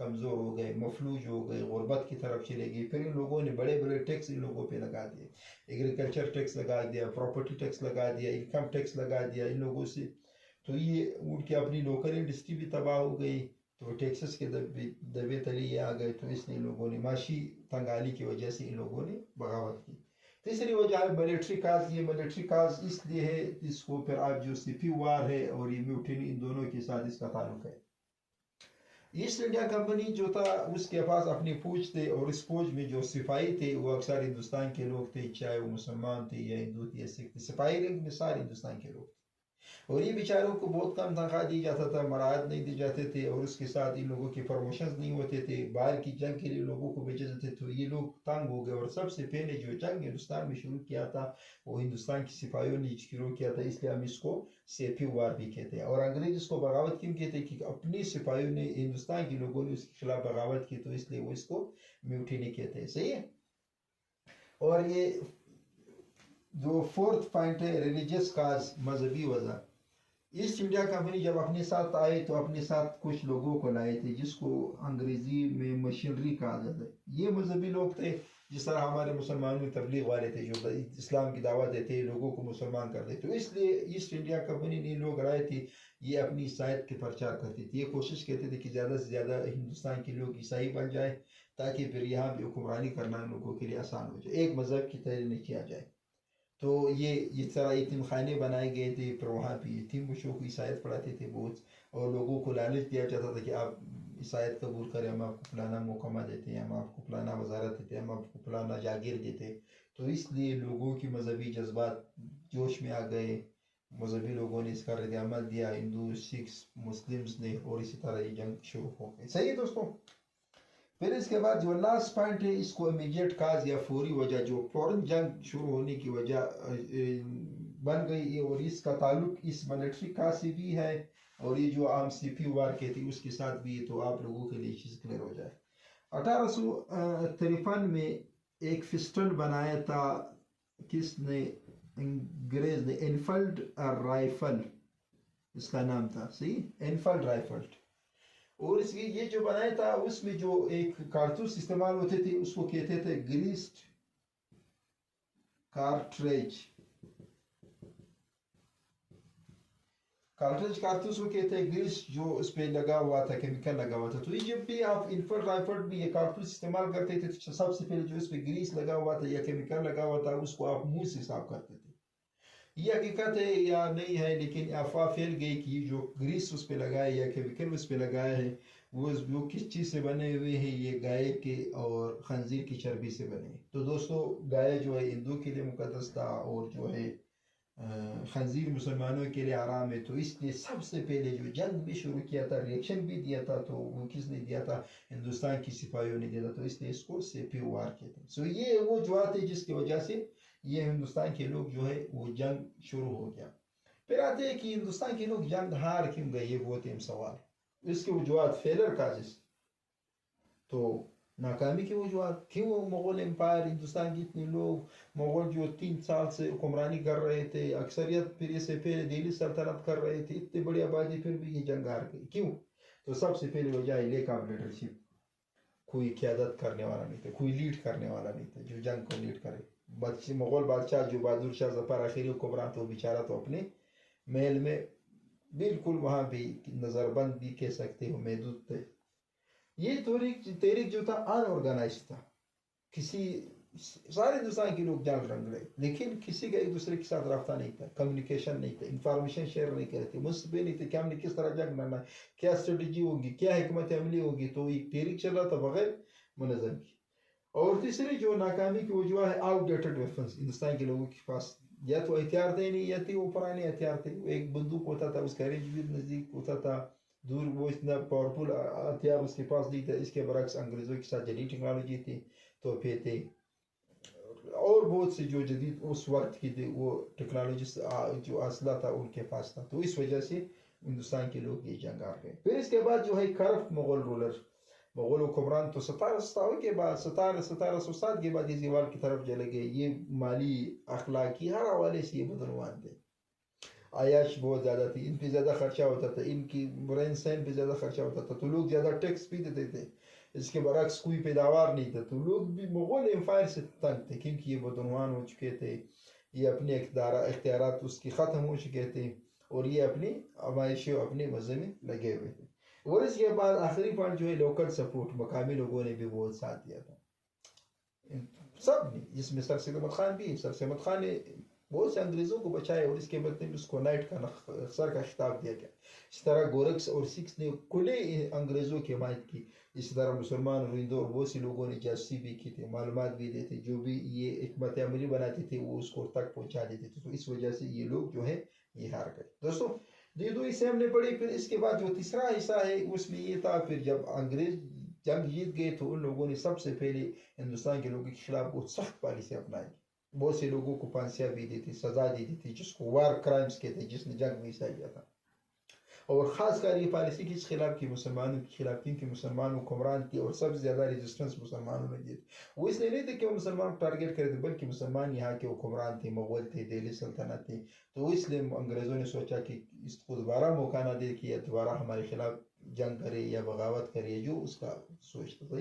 کمزور ہو گئے، مفلوج ہو گئے، غربت کی طرف چلے گئے. پھر ان لوگوں نے بڑے بڑے ٹیکس ان لوگوں پہ لگا دیے، ایگریکلچر ٹیکس لگا دیا، پراپرٹی ٹیکس لگا دیا، انکم ٹیکس لگا دیا ان لوگوں سے. تو یہ ان کی اپنی لوکل انڈسٹری بھی تباہ ہو گئی، تو ٹیکسز کے دبے تلے یہ آ گئے. تو اس لیے ان لوگوں نے معاشی تنگالی کی وجہ سے ان لوگوں نے بغاوت کی. تیسری وجہ ہے ملٹری کاز. یہ ملٹری کاز اس لیے ہے، اس کو پھر آپ جو سپی وار ہے اور یہ میوٹینی، ان دونوں کے ساتھ اس کا تعلق ہے. ایسٹ انڈیا کمپنی جو تھا اس کے پاس اپنی فوج تھے، اور اس فوج میں جو سپاہی تھے وہ اکثر ہندوستان کے لوگ تھے، چاہے وہ مسلمان تھے یا ہندو تھے یا سکھ تھے. سپاہی رنگ میں سارے ہندوستان کے لوگ تھے، اور یہ بیچاروں کو بہت کم تنخواہ دی جاتا تھا، مراعات نہیں دی جاتے تھے، اور اس کے ساتھ ان لوگوں کی پروموشنز نہیں ہوتے تھے، باہر کی جنگ کے لیے لوگوں کو بھیجے جاتے تھے. تو یہ لوگ تنگ ہو گئے، اور سب سے پہلے جو جنگ ہندوستان میں شروع کیا تھا وہ ہندوستان کی سپاہیوں نے شروع کیا تھا. اس لیے ہم اس کو سیپی وار بھی کہتے ہیں. اور انگریز اس کو بغاوت کیوں کہتے ہیں؟ کہ اپنی سپاہیوں نے، ہندوستان کے لوگوں نے اس کے خلاف بغاوت کی، تو اس لیے وہ اس کو میوٹینی کہتے ہیں. صحیح ہے. اور یہ جو فورتھ پوائنٹ ہے ریلیجیس کاز، مذہبی وجہ. ایسٹ انڈیا کمپنی جب اپنے ساتھ آئے تو اپنے ساتھ کچھ لوگوں کو لائے تھے جس کو انگریزی میں مشنری کہا جاتا ہے. یہ مذہبی لوگ تھے، جس طرح ہمارے مسلمانوں میں تبلیغ والے تھے جو اسلام کی دعوت دیتے، لوگوں کو مسلمان کرتے. تو اس لیے ایسٹ انڈیا کمپنی نے لوگ رائے تھی، یہ اپنی عیسائیت کے پرچار کرتی تھی. یہ کوشش کرتے تھے کہ زیادہ سے زیادہ ہندوستان کے لوگ عیسائی بن جائے، تاکہ پھر یہاں بھی حکمرانی کرنا لوگوں کے لیے آسان ہو جائے، ایک مذہب کی تحلیل کیا جائے. تو یہ اس طرح یتیم خانے بنائے گئے تھے، پھر وہاں پہ یتیم بچوں کو عیسائیت پڑھاتے تھے بہت، اور لوگوں کو لالچ دیا جاتا تھا کہ آپ عیسائیت قبول کریں، ہم آپ کو فلانا محکمہ دیتے ہیں، ہم آپ کو فلانا وزارت دیتے ہیں، ہم آپ کو فلانا جاگیر دیتے ہیں. تو اس لیے لوگوں کی مذہبی جذبات جوش میں آ گئے، مذہبی لوگوں نے اس کا رد عمل دیا، ہندو، سکھ، مسلمز نے، اور اسی طرح یہ جنگ شروع ہو گئی. صحیح ہے دوستوں. پھر اس کے بعد جو لاسٹ پوائنٹ ہے، اس کو امیجیٹ کاز یا فوری وجہ، جو فوراً جنگ شروع ہونے کی وجہ بن گئی، اور اس کا تعلق اس ملٹری کاز سے بھی ہے، اور یہ جو عام سپی وار کہتی اس کے ساتھ بھی ہے. تو آپ لوگوں کے لیے چیز کلیئر ہو جائے. 1853 میں ایک پسٹل بنایا تھا، کس نے؟ انگریز نے. انفیلڈ رائفل اس کا نام تھا. صحیح، انفیلڈ رائفل. اور اس کی یہ جو بنایا تھا، اس میں جو ایک کارتوس استعمال ہوتے تھے اس کو کہتے تھے گریسڈ کارٹریج. کارتوس کو کہتے ہیں گریس، جو اس پہ لگا ہوا تھا، کیمیکل لگا ہوا تھا. تو یہ جب بھی آپ انفیلڈ رائفل بھی یہ کارتوس استعمال کرتے تھے تو سب سے پہلے جو اس پہ گریس لگا ہوا تھا یا کیمیکل لگا ہوا تھا، اس کو آپ منہ سے صاف کرتے تھے. یہ حقیقت ہے یا نہیں ہے، لیکن افواہ پھیل گئی کہ جو گریس اس پہ لگائے یا کیمیکل اس پہ لگایا ہے وہ کس چیز سے بنے ہوئے ہیں؟ یہ گائے کے اور خنزیر کی چربی سے بنے. تو دوستو، گائے جو ہے ہندو کے لیے مقدس تھا، اور جو ہے خنزیر مسلمانوں کے لیے حرام ہے. تو اس لیے سب سے پہلے جو جنگ بھی شروع کیا تھا، ریئیکشن بھی دیا تھا، تو وہ کس نے دیا تھا؟ ہندوستان کی سپاہیوں نے دیا تھا. تو اس لیے اس کو سیپی وار کہتے ہیں. سو یہ وہ وجوہات ہے جس کی وجہ سے یہ ہندوستان کے لوگ جو ہے وہ جنگ شروع ہو گیا. پھر آتے ہیں کہ ہندوستان کے لوگ جنگ ہار کیوں گئے؟ یہ بہت اہم سوال. اس کے وجوہات، فیلر کازز، تو ناکامی کی وجوہات. کیوں مغول امپائر، ہندوستان کے اتنے لوگ، مغول جو 3 سال سے حکمرانی کر رہے تھے، اکثریت پھر اس سے پہلے دہلی سلطنت کر رہے تھے، اتنی بڑی آبادی، پھر بھی یہ جنگ ہار گئی کیوں؟ تو سب سے پہلے وجہ ہے لیک آف لیڈرشپ. کوئی قیادت کرنے والا نہیں تھا، کوئی لیڈ کرنے والا نہیں تھا جو جنگ کو لیڈ کرے. مغول بادشاہ جو بہادر شاہ ظفر آخری حکمران تو بیچارہ تو اپنے محل میں بالکل وہاں بھی نظر بند بھی کہہ سکتے ہو، محدود تھے. یہ تحریک جو تھا ان آرگنائزڈ تھا. سارے ہندوستان کے لوگ جان رنگ رہے، لیکن کسی کا ایک دوسرے کے ساتھ رابطہ نہیں تھا، کمیونیکیشن نہیں تھا، انفارمیشن شیئر نہیں کرتے، منصوبے نہیں تھے کہ ہم نے کس طرح جنگ لڑنا ہے، کیا اسٹریٹجی ہوگی، کیا حکمت عملی ہوگی. تو ایک تحریک چل رہا تھا بغیر منظم کی. اور تیسری جو ناکامی کی وجہ ہے، آؤٹ ڈیٹڈ ویپنس. ہندوستان کے لوگوں کے پاس یا تو ہتھیار تھے نہیں، یا تھے وہ پرانے ہتھیار تھے. ایک بندوق ہوتا تھا، اس کا رینج بھی نزدیک ہوتا تھا، دور وہ اتنا پاورفل ہتھیار اس کے پاس نہیں تھا. اس کے برعکس انگریزوں کے ساتھ جدید ٹیکنالوجی تھی، توپے تھے، اور بہت سے جو جدید اس وقت کی تھی وہ ٹیکنالوجی جو اسلحہ تھا ان کے پاس تھا. تو اس وجہ سے ہندوستان کے لوگ یہ جنگ ہار گئے. پھر اس کے بعد جو ہے کرپٹ مغول رولر، مغول حکمران تو 1757 کے بعد 1707 کے بعد یہ زوال کی طرف چلے گئے. یہ مالی، اخلاقی، ہر حوالے سے یہ بدعنوان تھے. عیاش بہت زیادہ تھی، ان پہ زیادہ خرچہ ہوتا تھا، ان کی رہن سہن پہ زیادہ خرچہ ہوتا تھا، تو لوگ زیادہ ٹیکس بھی دیتے تھے، اس کے برعکس کوئی پیداوار نہیں تھا، تو لوگ بھی مغول امپائر سے تنگ تھے کیونکہ یہ بدعنوان ہو چکے تھے، یہ اپنے اختیارات اس کی ختم ہو چکے تھے، اور یہ اپنی عمائشی و اپنے مزے میں لگے ہوئے تھے۔ اور اس کے بعد آخری پوائنٹ جو ہے لوکل سپورٹ، مقامی لوگوں نے بھی بہت ساتھ دیا تھا، سب نے، جس میں سر سید احمد خان بھی، سر سید احمد خان نے بہت سے انگریزوں کو بچایا، اور اس کے بعد اس کو نائٹ کا سر کا خطاب دیا گیا۔ اس طرح گورکس اور سکھ نے کھلے انگریزوں کی حمایت کی، اسی طرح مسلمان اور ہندو اور بہت سے لوگوں نے جاسوسی بھی کی تھی، معلومات بھی دیتے، جو بھی یہ حکمت عملی بناتے تھے وہ اس کو تک پہنچا دیتے تھے، تو اس وجہ سے یہ لوگ جو ہے یہ ہار گئے۔ دوستوں یہ دو حصے ہم نے پڑھی، پھر اس کے بعد جو تیسرا حصہ ہے اس میں یہ تھا، پھر جب انگریز جنگ جیت گئے تو ان لوگوں نے سب سے پہلے ہندوستان کے لوگوں کے خلاف بہت سخت پالیسی اپنائی، بہت سے لوگوں کو پھانسیاں بھی دی تھی، سزا دی تھی، جس کو وار کرائمز کہتے ہیں، جس نے جنگ میں حصہ لیا تھا، اور خاص کر یہ پالیسی کس خلاف کی؟ مسلمانوں کے خلاف، کیونکہ مسلمان حکمران تھے اور سب سے زیادہ ریزسٹنس مسلمانوں نے دی تھی۔ وہ اس لیے نہیں تھے کہ وہ مسلمان کو ٹارگیٹ کرے تھے، بلکہ مسلمان یہاں کے حکمران تھے، مغول تھے، دہلی سلطنت تھے، تو اس لیے انگریزوں نے سوچا کہ اس کو دوبارہ موقع نہ دے کہ یہ دوبارہ ہمارے خلاف جنگ کرے یا بغاوت کرے، جو اس کا سوچ تھا۔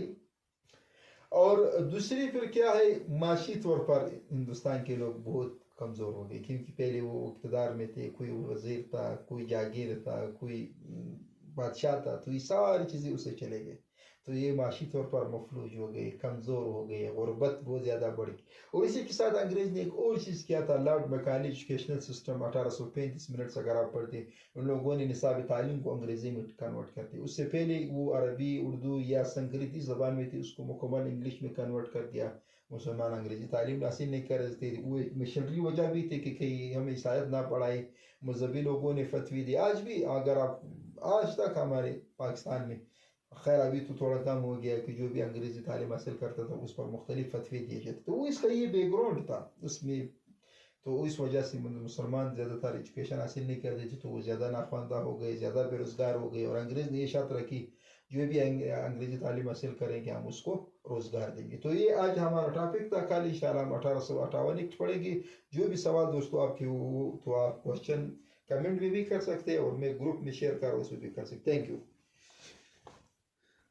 اور دوسری پھر کیا ہے، معاشی طور پر ہندوستان کے لوگ بہت کمزور ہو گئے، کیونکہ پہلے وہ اقتدار میں تھے، کوئی وزیر تھا، کوئی جاگیر تھا، کوئی بادشاہ تھا، تو یہ ساری چیزیں اسے چلے گئے، تو یہ معاشی طور پر مفلوج ہو گئے، کمزور ہو گئے، غربت بہت زیادہ بڑھ گئی۔ اور اسی کے ساتھ انگریز نے ایک اور چیز کیا تھا، لارڈ میکالے ایجوکیشنل سسٹم 1835 اگر آپ پڑھتے، ان لوگوں نے نصاب تعلیم کو انگریزی میں کنورٹ کر دیا، اس سے پہلے وہ عربی، اردو یا سنسکرتی زبان میں تھی، اس کو مکمل انگلش میں کنورٹ کر دیا۔ مسلمان انگریزی تعلیم حاصل نہیں کر رہے تھے، وہ مشنری وجہ بھی تھی کہ کہیں ہمیں شاید نہ پڑھائے، مذہبی لوگوں نے فتوی دی، آج بھی اگر آپ آج تک ہمارے پاکستان میں، خیر ابھی تو تھوڑا کم ہو گیا کہ جو بھی انگریزی تعلیم حاصل کرتا تھا اس پر مختلف فتوی دیے جاتے، تو وہ اس کا یہ بیک گراؤنڈ تھا اس میں، تو اس وجہ سے مسلمان زیادہ تر ایجوکیشن حاصل نہیں کرتے تھے، تو وہ زیادہ ناخواندہ ہو گئے، زیادہ بے روزگار ہو گئے، اور انگریز نے یہ شرط رکھی جو بھی انگریزی تعلیم حاصل کریں گے ہم اس کو روزگار دیں گے۔ تو یہ آج ہمارا ٹاپک تھا، کل انشاءاللہ ہم 1858 ایکٹ پڑھیں گے۔ جو بھی سوال دوستوں آپ کے ہو تو آپ کوشچن کمنٹ میں بھی کر سکتے ہیں، اور میں گروپ میں شیئر کر رہا ہوں اس میں بھی کر سکتے۔ Thank you.